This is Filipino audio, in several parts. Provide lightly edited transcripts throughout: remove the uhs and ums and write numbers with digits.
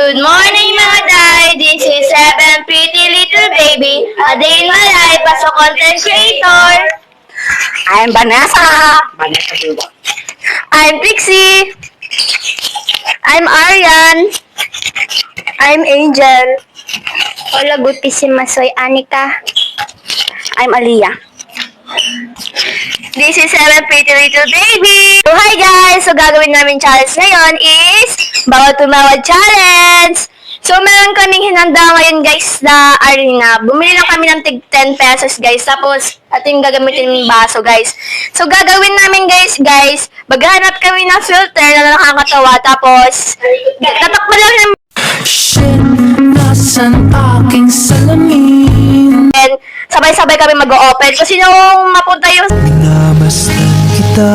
Good morning mga day! This is Seven Pretty Little Baby, a day in my life as a content creator. I'm Vanessa. I'm Pixie. I'm Aryan. I'm Angel. Hola, gutissima, soy Anika. I'm Aliyah. This is Seven Pretty Little Baby. So hi guys! So gagawin namin challenge ngayon is Bawal Tumawad Challenge. So meron kaming hinanda ngayon guys na arena. Bumili lang kami ng tig 10 pesos guys. Tapos ito yung gagamitin ng baso guys. So gagawin namin guys, maghanap kami ng filter na nakakatawa. Tapos tatakbo lang ng Shit, nasan aking salamin? sabay-sabay kami mag-open. Kung sino mapunta yung Namasdan kita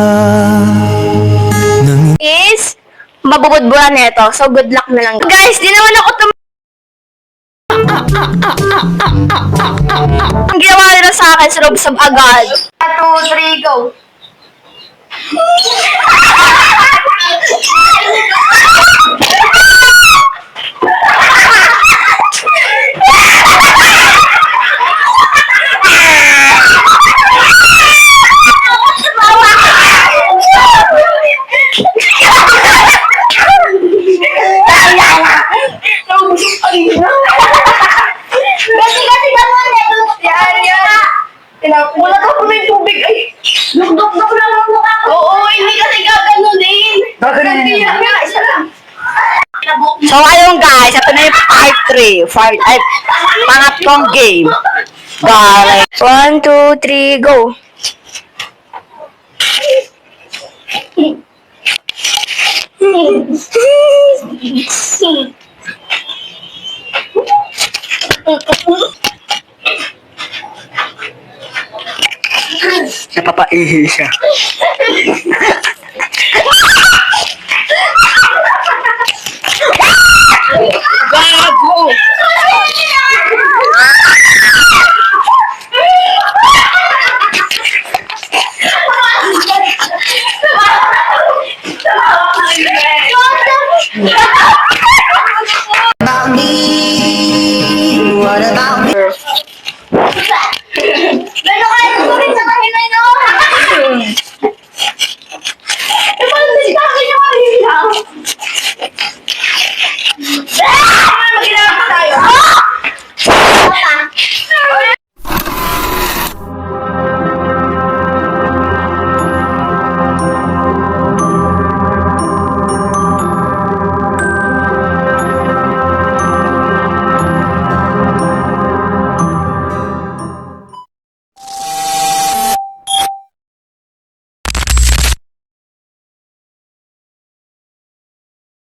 nang is mabubudburan nito. So good luck na lang. Guys, di naman ako ang ginawa nila sa akin, sub agad. 1, 2, 3, go! Wala ka pa may tubig ay. Duk-duk-duk lang ang mukha ko. Oo, hindi kasi gaganunin. Gaganunin. Isa lang. So ayun guys, ito na yung part 3. Pangatlong game. Galing. 1, 2, 3, go! Napapaihi siya.